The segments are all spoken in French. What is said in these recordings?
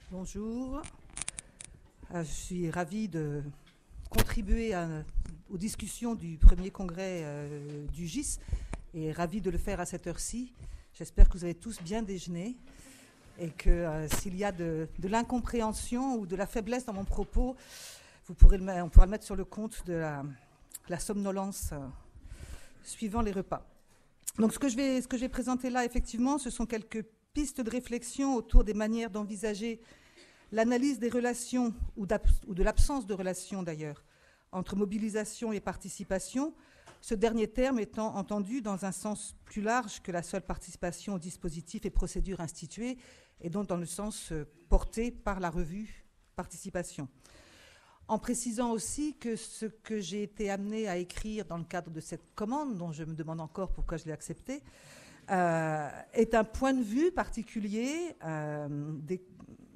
Bonjour. Je suis ravie de contribuer aux discussions du premier congrès du GIS et ravie de le faire à cette heure-ci. J'espère que vous avez tous bien déjeuné et que s'il y a de l'incompréhension ou de la faiblesse dans mon propos, on pourra le mettre sur le compte de la somnolence suivant les repas. Donc ce que je vais présenter là, effectivement, ce sont quelques pistes de réflexion autour des manières d'envisager l'analyse des relations ou de l'absence de relations d'ailleurs entre mobilisation et participation, ce dernier terme étant entendu dans un sens plus large que la seule participation aux dispositifs et procédures instituées, et donc dans le sens porté par la revue Participation. En précisant aussi que ce que j'ai été amenée à écrire dans le cadre de cette commande, dont je me demande encore pourquoi je l'ai acceptée, est un point de vue particulier,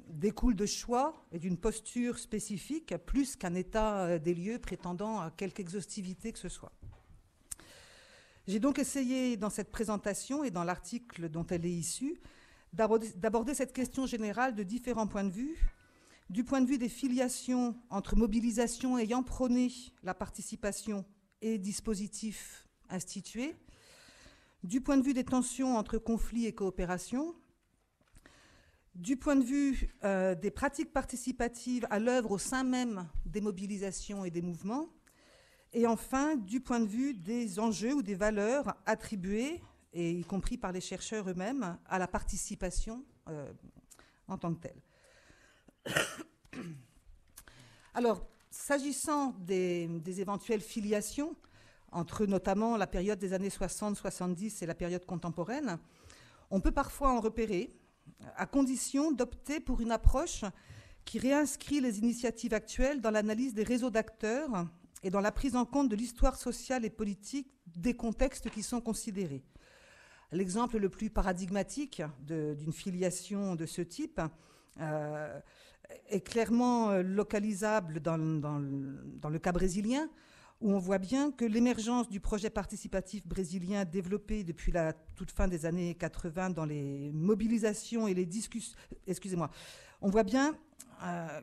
découle de choix et d'une posture spécifique, plus qu'un état des lieux prétendant à quelque exhaustivité que ce soit. J'ai donc essayé dans cette présentation et dans l'article dont elle est issue d'aborder cette question générale de différents points de vue, du point de vue des filiations entre mobilisation ayant prôné la participation et dispositifs institués, du point de vue des tensions entre conflits et coopération, du point de vue des pratiques participatives à l'œuvre au sein même des mobilisations et des mouvements, et enfin du point de vue des enjeux ou des valeurs attribuées, et y compris par les chercheurs eux-mêmes, à la participation en tant que telle. Alors, s'agissant des éventuelles filiations, entre notamment la période des années 60-70 et la période contemporaine, on peut parfois en repérer, à condition d'opter pour une approche qui réinscrit les initiatives actuelles dans l'analyse des réseaux d'acteurs et dans la prise en compte de l'histoire sociale et politique des contextes qui sont considérés. L'exemple le plus paradigmatique d'une filiation de ce type est clairement localisable dans le cas brésilien, où on voit bien que l'émergence du projet participatif brésilien développé depuis la toute fin des années 80 dans les mobilisations et les discussions... On voit bien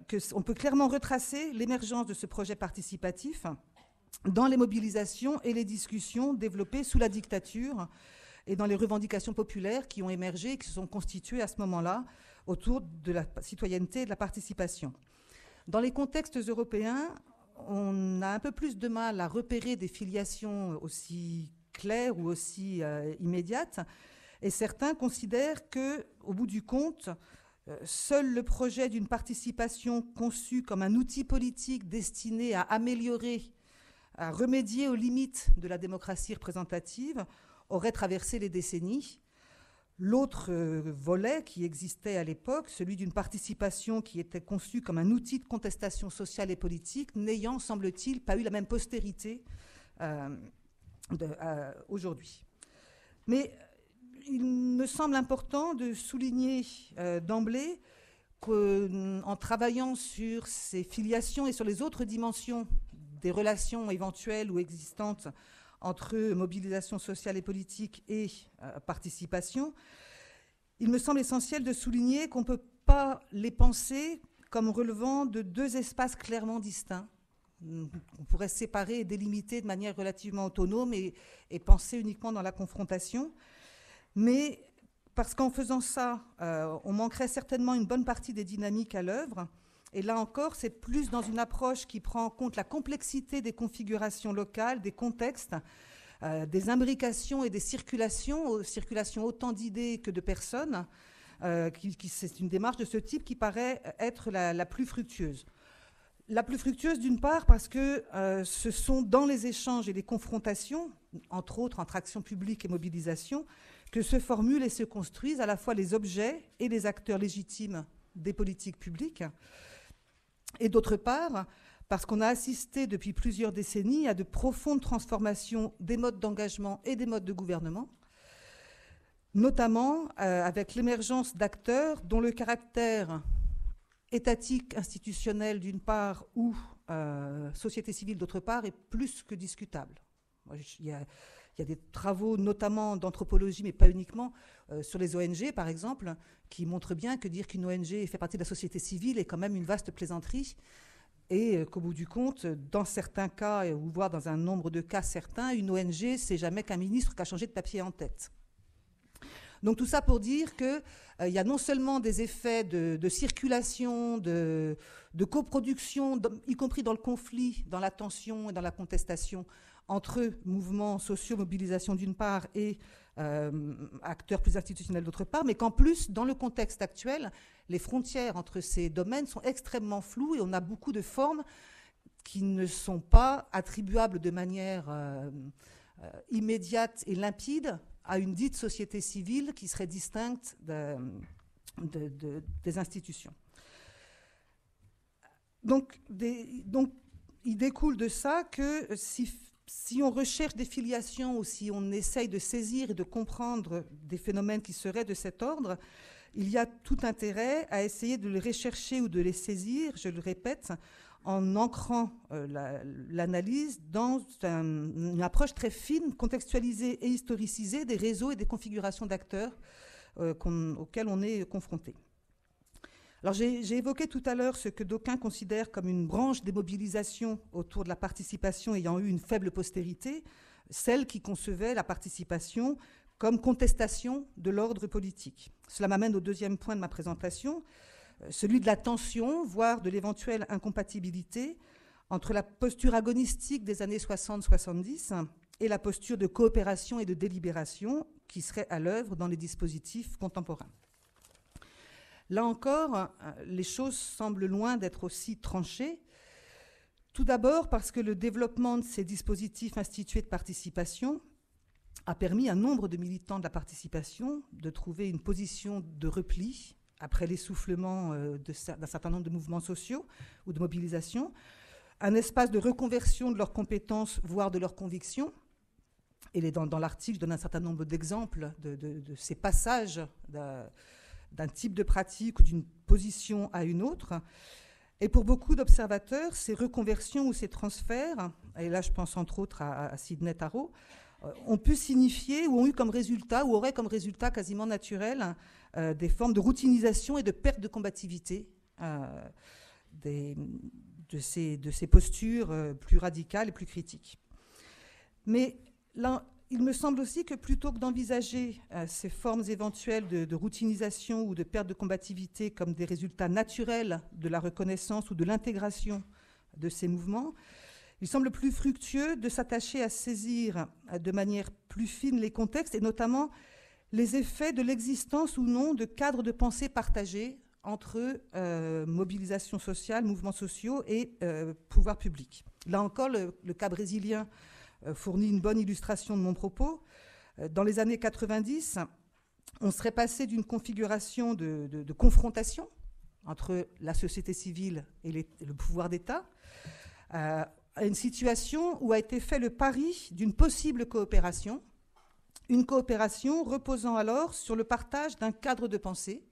qu'on peut clairement retracer l'émergence de ce projet participatif dans les mobilisations et les discussions développées sous la dictature et dans les revendications populaires qui ont émergé et qui se sont constituées à ce moment-là autour de la citoyenneté et de la participation. Dans les contextes européens, on a un peu plus de mal à repérer des filiations aussi claires ou aussi immédiates, et certains considèrent qu'au bout du compte, seul le projet d'une participation conçue comme un outil politique destiné à améliorer, à remédier aux limites de la démocratie représentative aurait traversé les décennies. L'autre volet qui existait à l'époque, celui d'une participation qui était conçue comme un outil de contestation sociale et politique, n'ayant, semble-t-il, pas eu la même postérité aujourd'hui. Mais il me semble important de souligner d'emblée qu'en travaillant sur ces filiations et sur les autres dimensions des relations éventuelles ou existantes entre mobilisation sociale et politique et participation, il me semble essentiel de souligner qu'on ne peut pas les penser comme relevant de deux espaces clairement distincts. On pourrait séparer et délimiter de manière relativement autonome et penser uniquement dans la confrontation. Mais parce qu'en faisant ça, on manquerait certainement une bonne partie des dynamiques à l'œuvre. Et là encore, c'est plus dans une approche qui prend en compte la complexité des configurations locales, des contextes, des imbrications et des circulations autant d'idées que de personnes. C'est une démarche de ce type qui paraît être la plus fructueuse. La plus fructueuse, d'une part, parce que ce sont dans les échanges et les confrontations, entre autres entre action publique et mobilisation, que se formulent et se construisent à la fois les objets et les acteurs légitimes des politiques publiques. Et d'autre part, parce qu'on a assisté depuis plusieurs décennies à de profondes transformations des modes d'engagement et des modes de gouvernement, notamment avec l'émergence d'acteurs dont le caractère étatique, institutionnel d'une part, ou société civile d'autre part, est plus que discutable. Il y Il y a des travaux, notamment d'anthropologie, mais pas uniquement, sur les ONG, par exemple, qui montrent bien que dire qu'une ONG fait partie de la société civile est quand même une vaste plaisanterie. Et qu'au bout du compte, dans certains cas, ou voire dans un nombre de cas certains, une ONG, c'est jamais qu'un ministre qui a changé de papier en tête. Donc tout ça pour dire qu'il y a non seulement des effets de circulation, de coproduction, y compris dans le conflit, dans la tension et dans la contestation, entre mouvements sociaux, mobilisation d'une part et acteurs plus institutionnels d'autre part, mais qu'en plus, dans le contexte actuel, les frontières entre ces domaines sont extrêmement floues et on a beaucoup de formes qui ne sont pas attribuables de manière immédiate et limpide à une dite société civile qui serait distincte des institutions. Donc, il découle de ça que si on recherche des filiations ou si on essaye de saisir et de comprendre des phénomènes qui seraient de cet ordre, il y a tout intérêt à essayer de les rechercher ou de les saisir, je le répète, en ancrant l'analyse dans une approche très fine, contextualisée et historicisée des réseaux et des configurations d'acteurs auxquels on est confronté. Alors j'ai évoqué tout à l'heure ce que d'aucuns considèrent comme une branche des mobilisations autour de la participation ayant eu une faible postérité, celle qui concevait la participation comme contestation de l'ordre politique. Cela m'amène au deuxième point de ma présentation, celui de la tension, voire de l'éventuelle incompatibilité entre la posture agonistique des années 60-70 et la posture de coopération et de délibération qui serait à l'œuvre dans les dispositifs contemporains. Là encore, les choses semblent loin d'être aussi tranchées. Tout d'abord parce que le développement de ces dispositifs institués de participation a permis à nombre de militants de la participation de trouver une position de repli après l'essoufflement d'un certain nombre de mouvements sociaux ou de mobilisation, un espace de reconversion de leurs compétences, voire de leurs convictions. Et dans l'article, je donne un certain nombre d'exemples de ces passages d'un type de pratique ou d'une position à une autre. Et pour beaucoup d'observateurs, ces reconversions ou ces transferts, et là je pense entre autres à Sidney Tarot, ont pu signifier ou ont eu comme résultat ou auraient comme résultat quasiment naturel des formes de routinisation et de perte de combativité de ces postures plus radicales et plus critiques. Mais là, il me semble aussi que plutôt que d'envisager ces formes éventuelles de routinisation ou de perte de combativité comme des résultats naturels de la reconnaissance ou de l'intégration de ces mouvements, il semble plus fructueux de s'attacher à saisir de manière plus fine les contextes et notamment les effets de l'existence ou non de cadres de pensée partagés entre mobilisation sociale, mouvements sociaux et pouvoir public. Là encore, le cas brésilien fournit une bonne illustration de mon propos. Dans les années 90, on serait passé d'une configuration de confrontation entre la société civile et le pouvoir d'État à une situation où a été fait le pari d'une possible coopération, une coopération reposant alors sur le partage d'un cadre de pensée,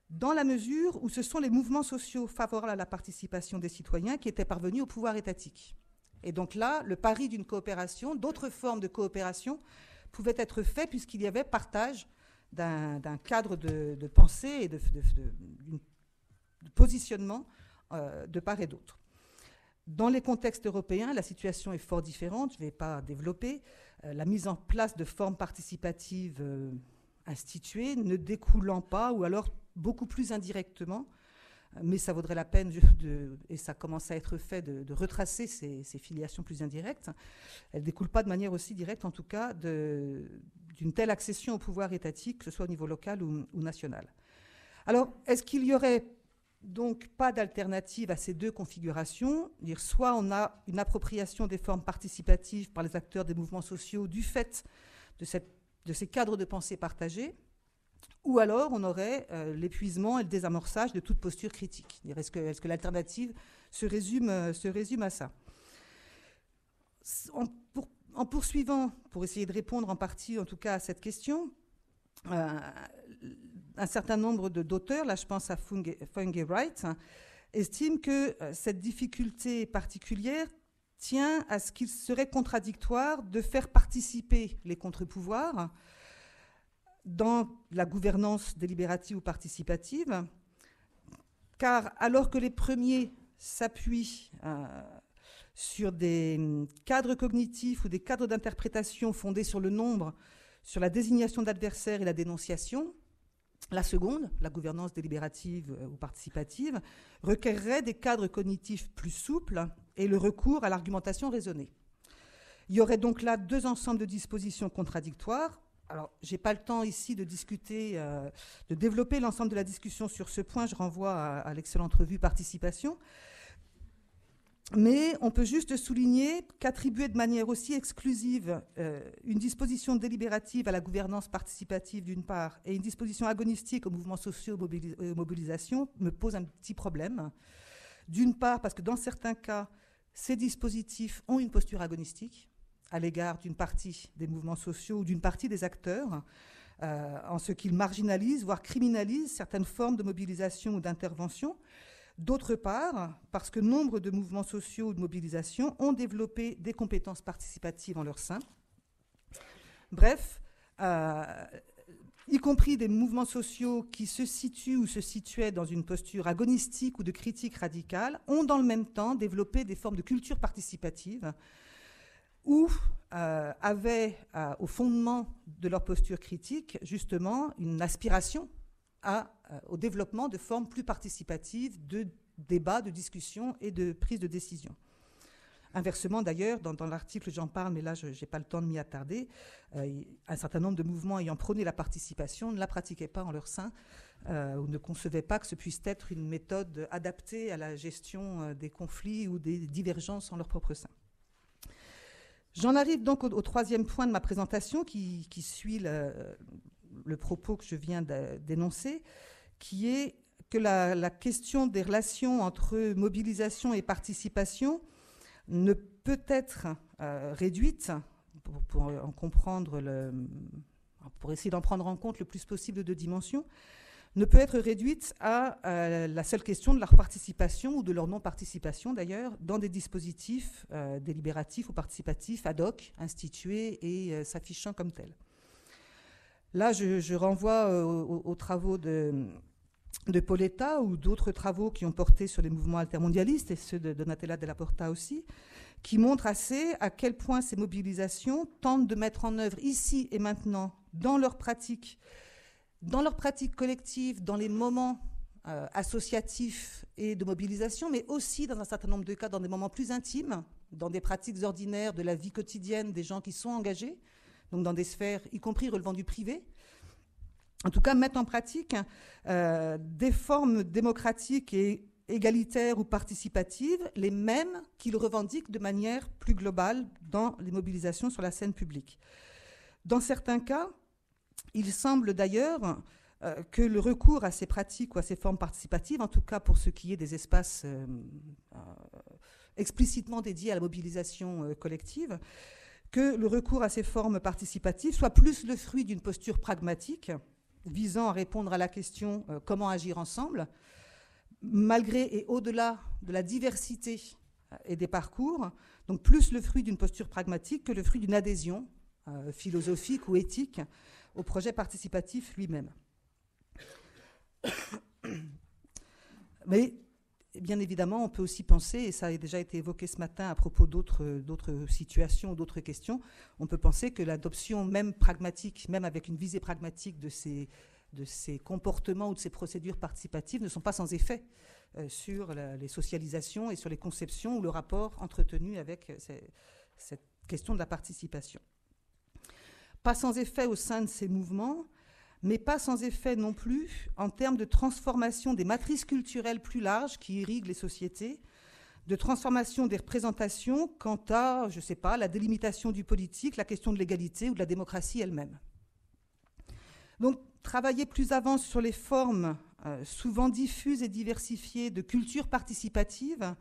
dans la mesure où ce sont les mouvements sociaux favorables à la participation des citoyens qui étaient parvenus au pouvoir étatique. Et donc là, le pari d'une coopération, d'autres formes de coopération pouvaient être faits puisqu'il y avait partage d'un cadre de pensée et de positionnement de part et d'autre. Dans les contextes européens, la situation est fort différente, je ne vais pas développer. La mise en place de formes participatives instituées ne découlant pas, ou alors beaucoup plus indirectement, mais ça vaudrait la peine, et ça commence à être fait, de retracer ces filiations plus indirectes. Elles ne découlent pas de manière aussi directe, en tout cas, d'une telle accession au pouvoir étatique, que ce soit au niveau local ou national. Alors, est-ce qu'il y aurait donc pas d'alternative à ces deux configurations? Soit on a une appropriation des formes participatives par les acteurs des mouvements sociaux du fait de ces cadres de pensée partagés, ou alors on aurait l'épuisement et le désamorçage de toute posture critique. Est-ce que l'alternative se résume à ça? En poursuivant, pour essayer de répondre en partie, en tout cas, à cette question, un certain nombre d'auteurs, là je pense à Fung et Wright, estiment que cette difficulté particulière tient à ce qu'il serait contradictoire de faire participer les contre-pouvoirs dans la gouvernance délibérative ou participative, car alors que les premiers s'appuient sur des cadres cognitifs ou des cadres d'interprétation fondés sur le nombre, sur la désignation d'adversaires et la dénonciation, la seconde, la gouvernance délibérative ou participative, requerrait des cadres cognitifs plus souples et le recours à l'argumentation raisonnée. Il y aurait donc là deux ensembles de dispositions contradictoires. Alors, je n'ai pas le temps ici de discuter, de développer l'ensemble de la discussion sur ce point. Je renvoie à l'excellente revue Participation. Mais on peut juste souligner qu'attribuer de manière aussi exclusive une disposition délibérative à la gouvernance participative d'une part et une disposition agonistique aux mouvements sociaux et mobilisation me pose un petit problème. D'une part parce que dans certains cas, ces dispositifs ont une posture agonistique à l'égard d'une partie des mouvements sociaux ou d'une partie des acteurs, en ce qu'ils marginalisent, voire criminalisent certaines formes de mobilisation ou d'intervention. D'autre part, parce que nombre de mouvements sociaux ou de mobilisation ont développé des compétences participatives en leur sein. Bref, y compris des mouvements sociaux qui se situent ou se situaient dans une posture agonistique ou de critique radicale, ont dans le même temps développé des formes de culture participative ou avaient au fondement de leur posture critique justement une aspiration au développement de formes plus participatives de débat, de discussion et de prise de décision. Inversement, d'ailleurs, dans l'article, j'en parle, mais là, je n'ai pas le temps de m'y attarder, un certain nombre de mouvements ayant prôné la participation ne la pratiquaient pas en leur sein ou ne concevaient pas que ce puisse être une méthode adaptée à la gestion des conflits ou des divergences en leur propre sein. J'en arrive donc au troisième point de ma présentation qui suit le propos que je viens d'énoncer, qui est que la question des relations entre mobilisation et participation ne peut être réduite, pour en comprendre pour essayer d'en prendre en compte le plus possible de deux dimensions, ne peut être réduite à la seule question de leur participation ou de leur non-participation d'ailleurs dans des dispositifs délibératifs ou participatifs ad hoc, institués et s'affichant comme tels. Là, je renvoie aux travaux de Pauletta ou d'autres travaux qui ont porté sur les mouvements altermondialistes et ceux de Donatella Della Porta aussi, qui montrent assez à quel point ces mobilisations tentent de mettre en œuvre ici et maintenant, dans leur pratique collective, dans les moments associatifs et de mobilisation, mais aussi dans un certain nombre de cas dans des moments plus intimes, dans des pratiques ordinaires de la vie quotidienne des gens qui sont engagés, donc dans des sphères, y compris relevant du privé. En tout cas, mettre en pratique des formes démocratiques et égalitaires ou participatives, les mêmes qu'ils revendiquent de manière plus globale dans les mobilisations sur la scène publique. Dans certains cas, il semble d'ailleurs que le recours à ces pratiques ou à ces formes participatives, en tout cas pour ce qui est des espaces explicitement dédiés à la mobilisation collective, que le recours à ces formes participatives soit plus le fruit d'une posture pragmatique visant à répondre à la question comment agir ensemble, malgré et au-delà de la diversité et des parcours, donc plus le fruit d'une posture pragmatique que le fruit d'une adhésion philosophique ou éthique au projet participatif lui-même. Mais bien évidemment, on peut aussi penser, et ça a déjà été évoqué ce matin à propos d'autres situations, d'autres questions, on peut penser que l'adoption même pragmatique, même avec une visée pragmatique de ces comportements ou de ces procédures participatives ne sont pas sans effet sur les socialisations et sur les conceptions ou le rapport entretenu avec cette question de la participation. Pas sans effet au sein de ces mouvements, mais pas sans effet non plus en termes de transformation des matrices culturelles plus larges qui irriguent les sociétés, de transformation des représentations quant à, je ne sais pas, la délimitation du politique, la question de l'égalité ou de la démocratie elle-même. Donc, travailler plus avant sur les formes souvent diffuses et diversifiées de culture participative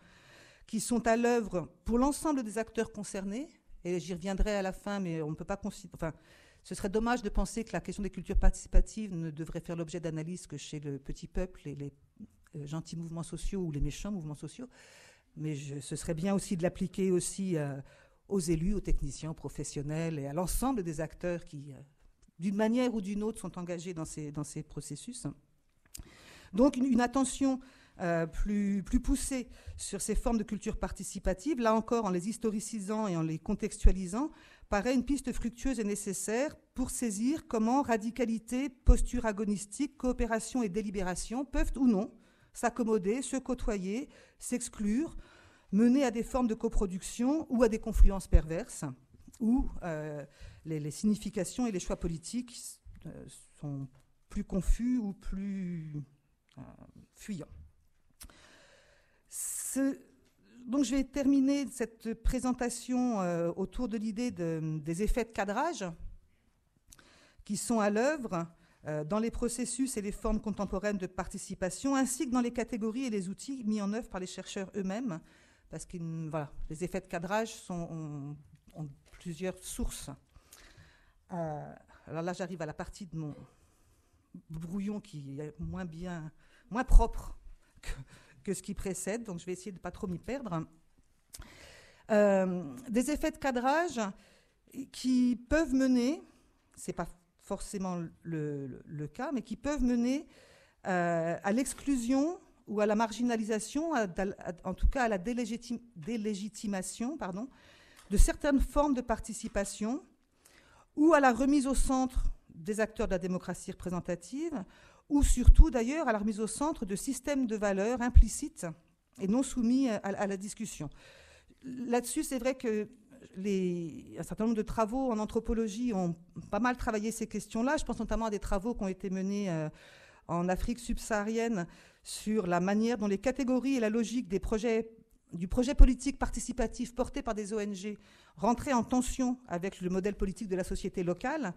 qui sont à l'œuvre pour l'ensemble des acteurs concernés, et j'y reviendrai à la fin, mais on ne peut pas considérer... Enfin, ce serait dommage de penser que la question des cultures participatives ne devrait faire l'objet d'analyse que chez le petit peuple et les gentils mouvements sociaux ou les méchants mouvements sociaux. mais ce serait bien aussi de l'appliquer aussi aux élus, aux techniciens, aux professionnels et à l'ensemble des acteurs qui, d'une manière ou d'une autre, sont engagés dans ces processus. Donc une attention plus poussée sur ces formes de culture participative, là encore en les historicisant et en les contextualisant, paraît une piste fructueuse et nécessaire pour saisir comment radicalité, posture agonistique, coopération et délibération peuvent ou non s'accommoder, se côtoyer, s'exclure, mener à des formes de coproduction ou à des confluences perverses, où les significations et les choix politiques sont plus confus ou plus fuyants. Donc je vais terminer cette présentation autour de l'idée des effets de cadrage qui sont à l'œuvre dans les processus et les formes contemporaines de participation, ainsi que dans les catégories et les outils mis en œuvre par les chercheurs eux-mêmes, parce que voilà, les effets de cadrage ont plusieurs sources. Alors là, j'arrive à la partie de mon brouillon qui est moins propre que ce qui précède, donc je vais essayer de ne pas trop m'y perdre. Des effets de cadrage qui peuvent mener, ce n'est pas forcément le cas, mais qui peuvent mener à l'exclusion ou à la marginalisation, en tout cas à la délégitimation, de certaines formes de participation ou à la remise au centre des acteurs de la démocratie représentative, ou surtout d'ailleurs à la remise au centre de systèmes de valeurs implicites et non soumis à la discussion. Là-dessus, c'est vrai que un certain nombre de travaux en anthropologie ont pas mal travaillé ces questions-là. Je pense notamment à des travaux qui ont été menés en Afrique subsaharienne sur la manière dont les catégories et la logique du projet politique participatif porté par des ONG rentraient en tension avec le modèle politique de la société locale.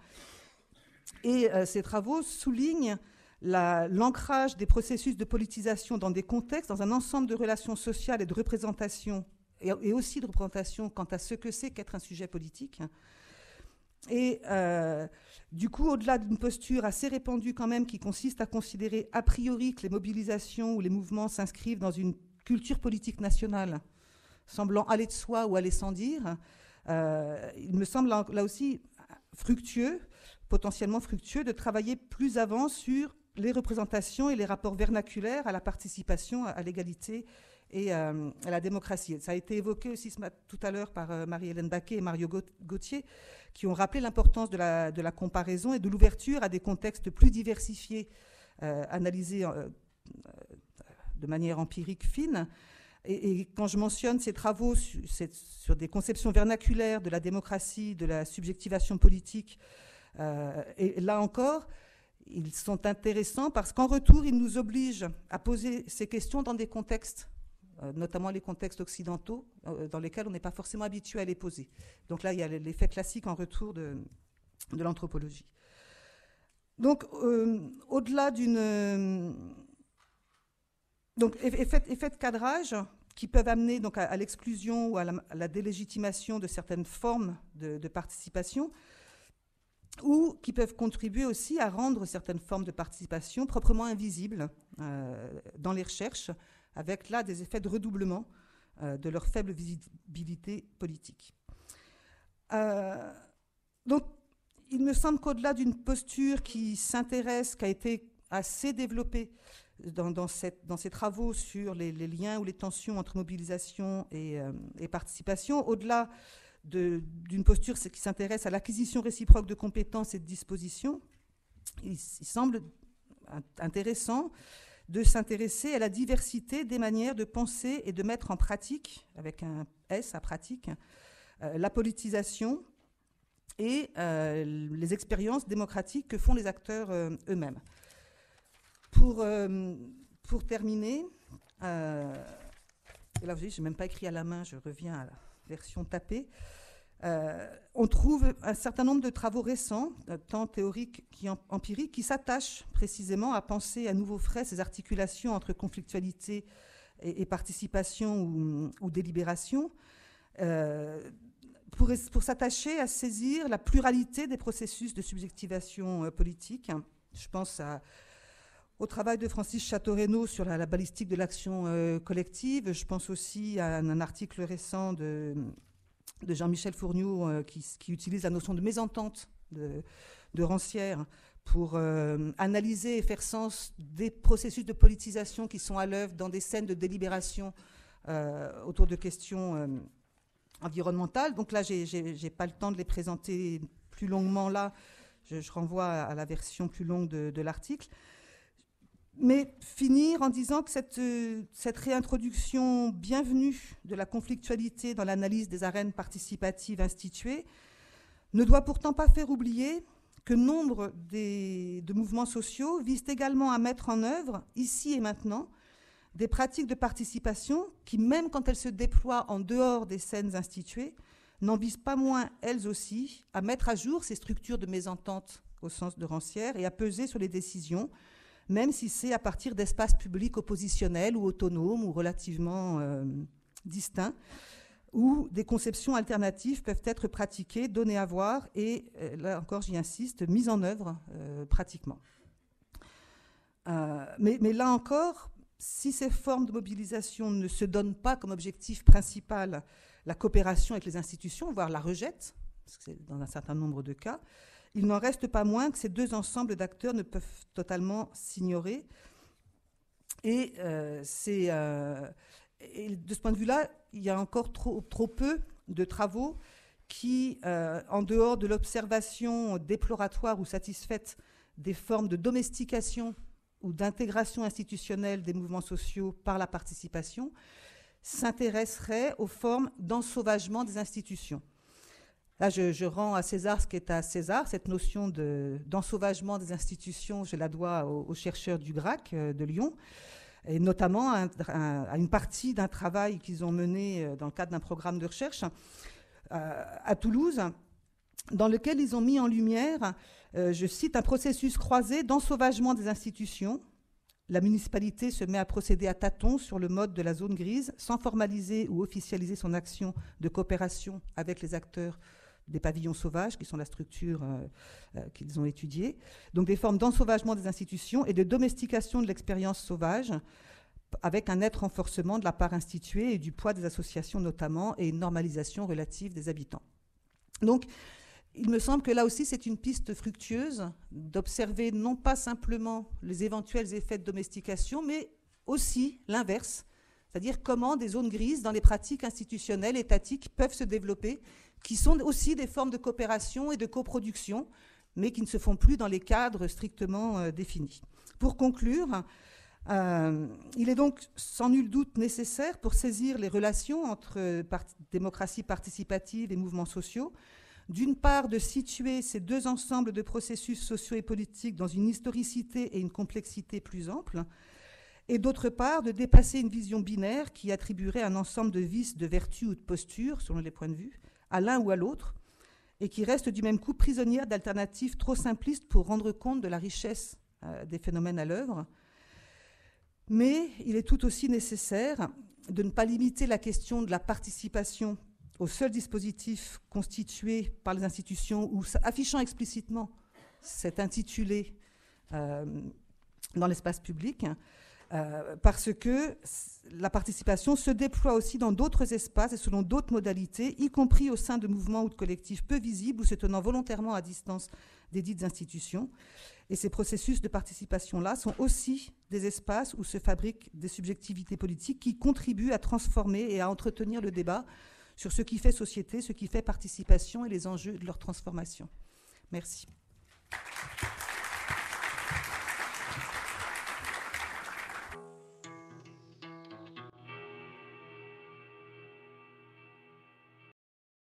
Et ces travaux soulignent l'ancrage des processus de politisation dans des contextes, dans un ensemble de relations sociales et de représentation, et aussi de représentation quant à ce que c'est qu'être un sujet politique. Et du coup, au-delà d'une posture assez répandue quand même, qui consiste à considérer a priori que les mobilisations ou les mouvements s'inscrivent dans une culture politique nationale, semblant aller de soi ou aller sans dire, il me semble là aussi potentiellement fructueux, de travailler plus avant sur les représentations et les rapports vernaculaires à la participation, à l'égalité et à la démocratie. Ça a été évoqué aussi tout à l'heure par Marie-Hélène Baquet et Mario Gauthier, qui ont rappelé l'importance de la comparaison et de l'ouverture à des contextes plus diversifiés, analysés de manière empirique fine. Et quand je mentionne ces travaux sur des conceptions vernaculaires de la démocratie, de la subjectivation politique, et là encore, ils sont intéressants parce qu'en retour, ils nous obligent à poser ces questions dans des contextes, notamment les contextes occidentaux, dans lesquels on n'est pas forcément habitué à les poser. Donc là, il y a l'effet classique en retour de l'anthropologie. Donc, au-delà donc, effets de cadrage qui peuvent amener donc, à l'exclusion ou à la délégitimation de certaines formes de participation, ou qui peuvent contribuer aussi à rendre certaines formes de participation proprement invisibles dans les recherches, avec là des effets de redoublement de leur faible visibilité politique. Donc, il me semble qu'au-delà d'une posture qui s'intéresse, qui a été assez développée dans ces travaux sur les liens ou les tensions entre mobilisation et participation, au-delà d'une posture qui s'intéresse à l'acquisition réciproque de compétences et de dispositions, il semble intéressant de s'intéresser à la diversité des manières de penser et de mettre en pratique, avec un S à pratique, la politisation et les expériences démocratiques que font les acteurs eux-mêmes. Pour terminer, et là vous voyez, je n'ai même pas écrit à la main, je reviens à la version tapée, on trouve un certain nombre de travaux récents, tant théoriques qu'empiriques, qui s'attachent précisément à penser à nouveau frais ces articulations entre conflictualité et participation ou délibération, pour s'attacher à saisir la pluralité des processus de subjectivation politique. Je pense au travail de Francis Chateau-Renaud sur la balistique de l'action collective. Je pense aussi à un article récent de Jean-Michel Fourniou qui utilise la notion de mésentente de Rancière pour analyser et faire sens des processus de politisation qui sont à l'œuvre dans des scènes de délibération autour de questions environnementales. Donc là, j'ai pas le temps de les présenter plus longuement là. Je renvoie à la version plus longue de l'article. Mais finir en disant que cette réintroduction bienvenue de la conflictualité dans l'analyse des arènes participatives instituées ne doit pourtant pas faire oublier que nombre de mouvements sociaux visent également à mettre en œuvre, ici et maintenant, des pratiques de participation qui, même quand elles se déploient en dehors des scènes instituées, n'en visent pas moins, elles aussi, à mettre à jour ces structures de mésentente au sens de Rancière et à peser sur les décisions, même si c'est à partir d'espaces publics oppositionnels ou autonomes ou relativement distincts, où des conceptions alternatives peuvent être pratiquées, données à voir et, là encore j'y insiste, mises en œuvre pratiquement. Mais là encore, si ces formes de mobilisation ne se donnent pas comme objectif principal la coopération avec les institutions, voire la rejettent, parce que c'est dans un certain nombre de cas, il n'en reste pas moins que ces deux ensembles d'acteurs ne peuvent totalement s'ignorer. Et de ce point de vue-là, il y a encore trop peu de travaux qui, en dehors de l'observation déploratoire ou satisfaite des formes de domestication ou d'intégration institutionnelle des mouvements sociaux par la participation, s'intéresseraient aux formes d'ensauvagement des institutions. Là, je rends à César ce qui est à César. Cette notion d'ensauvagement des institutions, je la dois aux chercheurs du GRAC de Lyon, et notamment à une partie d'un travail qu'ils ont mené dans le cadre d'un programme de recherche à Toulouse, dans lequel ils ont mis en lumière, je cite, un processus croisé d'ensauvagement des institutions. La municipalité se met à procéder à tâtons sur le mode de la zone grise, sans formaliser ou officialiser son action de coopération avec les acteurs des pavillons sauvages, qui sont la structure qu'ils ont étudiée. Donc des formes d'ensauvagement des institutions et de domestication de l'expérience sauvage, avec un net renforcement de la part instituée et du poids des associations notamment, et une normalisation relative des habitants. Donc, il me semble que là aussi, c'est une piste fructueuse d'observer non pas simplement les éventuels effets de domestication, mais aussi l'inverse, c'est-à-dire comment des zones grises dans les pratiques institutionnelles, étatiques, peuvent se développer, qui sont aussi des formes de coopération et de coproduction, mais qui ne se font plus dans les cadres strictement définis. Pour conclure, il est donc sans nul doute nécessaire, pour saisir les relations entre démocratie participative et mouvements sociaux, d'une part de situer ces deux ensembles de processus sociaux et politiques dans une historicité et une complexité plus amples, et d'autre part de dépasser une vision binaire qui attribuerait un ensemble de vices, de vertus ou de postures, selon les points de vue, à l'un ou à l'autre, et qui reste du même coup prisonnière d'alternatives trop simplistes pour rendre compte de la richesse des phénomènes à l'œuvre. Mais il est tout aussi nécessaire de ne pas limiter la question de la participation au seul dispositif constitué par les institutions ou affichant explicitement cet intitulé dans l'espace public, parce que la participation se déploie aussi dans d'autres espaces et selon d'autres modalités, y compris au sein de mouvements ou de collectifs peu visibles ou se tenant volontairement à distance des dites institutions. Et ces processus de participation-là sont aussi des espaces où se fabriquent des subjectivités politiques qui contribuent à transformer et à entretenir le débat sur ce qui fait société, ce qui fait participation et les enjeux de leur transformation. Merci.